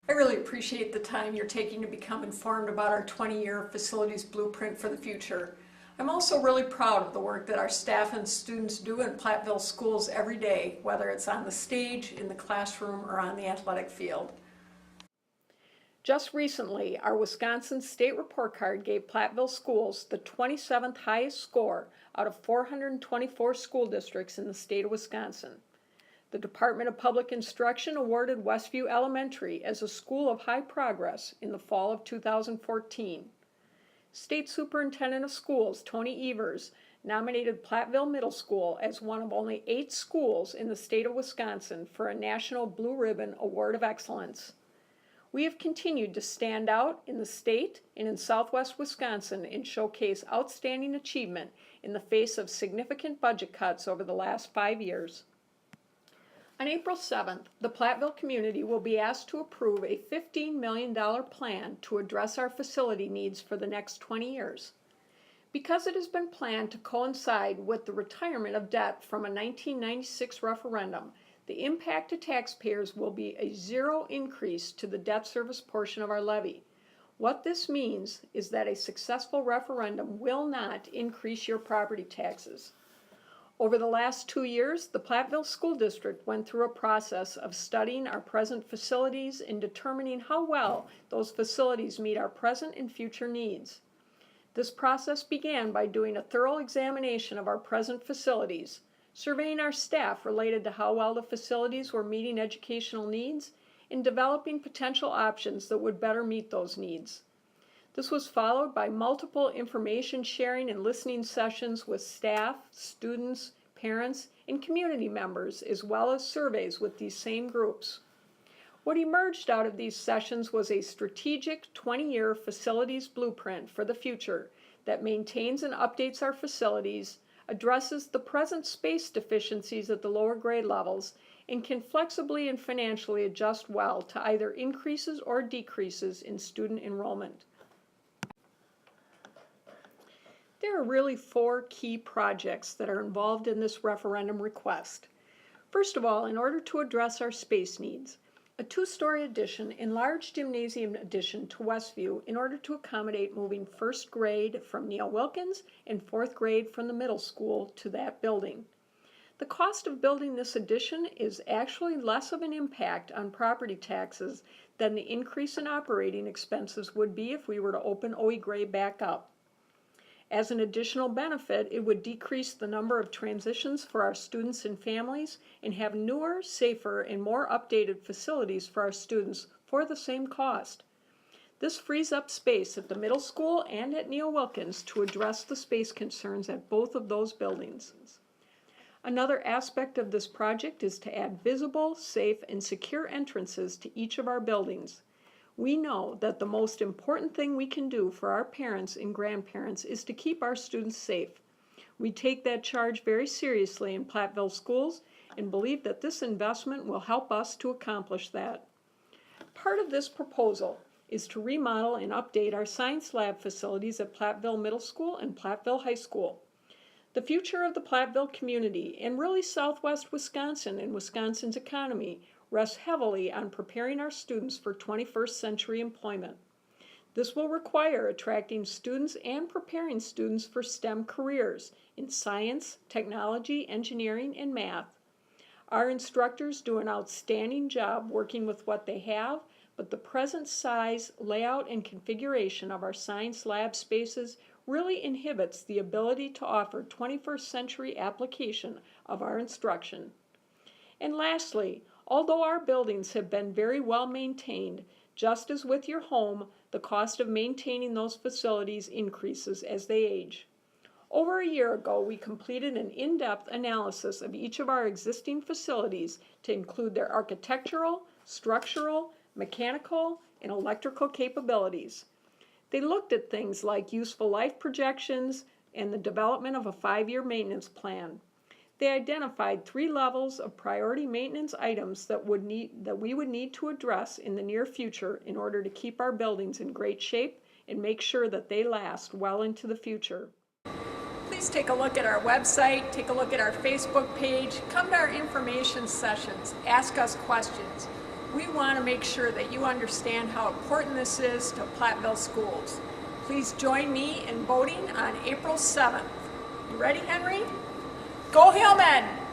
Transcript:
I really appreciate the time you're taking to become informed about our 20-year facilities blueprint for the future. I'm also really proud of the work that our staff and students do in Platteville schools every day, whether it's on the stage, in the classroom, or on the athletic field. Just recently, our Wisconsin State Report Card gave Platteville schools the 27th highest score out of 424 school districts in the state of Wisconsin. The Department of Public Instruction awarded Westview Elementary as a school of high progress in the fall of 2014. State Superintendent of Schools Tony Evers nominated Platteville Middle School as one of only 8 schools in the state of Wisconsin for a National Blue Ribbon Award of Excellence. We have continued to stand out in the state and in southwest Wisconsin and showcase outstanding achievement in the face of significant budget cuts over the last 5 years. On April 7th, the Platteville community will be asked to approve a $15 million plan to address our facility needs for the next 20 years. Because it has been planned to coincide with the retirement of debt from a 1996 referendum, the impact to taxpayers will be a zero increase to the debt service portion of our levy. What this means is that a successful referendum will not increase your property taxes. Over the last 2 years, the Platteville School District went through a process of studying our present facilities and determining how well those facilities meet our present and future needs. This process began by doing a thorough examination of our present facilities, surveying our staff related to how well the facilities were meeting educational needs, and developing potential options that would better meet those needs. This was followed by multiple information sharing and listening sessions with staff, students, parents, and community members, as well as surveys with these same groups. What emerged out of these sessions was a strategic 20-year facilities blueprint for the future that maintains and updates our facilities, addresses the present space deficiencies at the lower grade levels, and can flexibly and financially adjust well to either increases or decreases in student enrollment. There are really 4 key projects that are involved in this referendum request. First of all, in order to address our space needs, a 2-story addition, enlarged gymnasium addition to Westview in order to accommodate moving 1st grade from Neil Wilkins and 4th grade from the middle school to that building. The cost of building this addition is actually less of an impact on property taxes than the increase in operating expenses would be if we were to open OE Gray back up. As an additional benefit, it would decrease the number of transitions for our students and families and have newer, safer, and more updated facilities for our students for the same cost. This frees up space at the middle school and at Neil Wilkins to address the space concerns at both of those buildings. Another aspect of this project is to add visible, safe, and secure entrances to each of our buildings. We know that the most important thing we can do for our parents and grandparents is to keep our students safe. We take that charge very seriously in Platteville schools and believe that this investment will help us to accomplish that. Part of this proposal is to remodel and update our science lab facilities at Platteville Middle School and Platteville High School. The future of the Platteville community, and really southwest Wisconsin and Wisconsin's economy, rests heavily on preparing our students for 21st century employment. This will require attracting students and preparing students for STEM careers in science, technology, engineering, and math. Our instructors do an outstanding job working with what they have, but the present size, layout, and configuration of our science lab spaces really inhibits the ability to offer 21st century application of our instruction. And lastly, although our buildings have been very well maintained, just as with your home, the cost of maintaining those facilities increases as they age. Over a year ago, we completed an in-depth analysis of each of our existing facilities to include their architectural, structural, mechanical, and electrical capabilities. They looked at things like useful life projections and the development of a 5-year maintenance plan. They identified 3 levels of priority maintenance items that we would need to address in the near future in order to keep our buildings in great shape and make sure that they last well into the future. Please take a look at our website, take a look at our Facebook page, come to our information sessions, ask us questions. We want to make sure that you understand how important this is to Platteville schools. Please join me in voting on April 7th. You ready, Henry? Go Hillmen!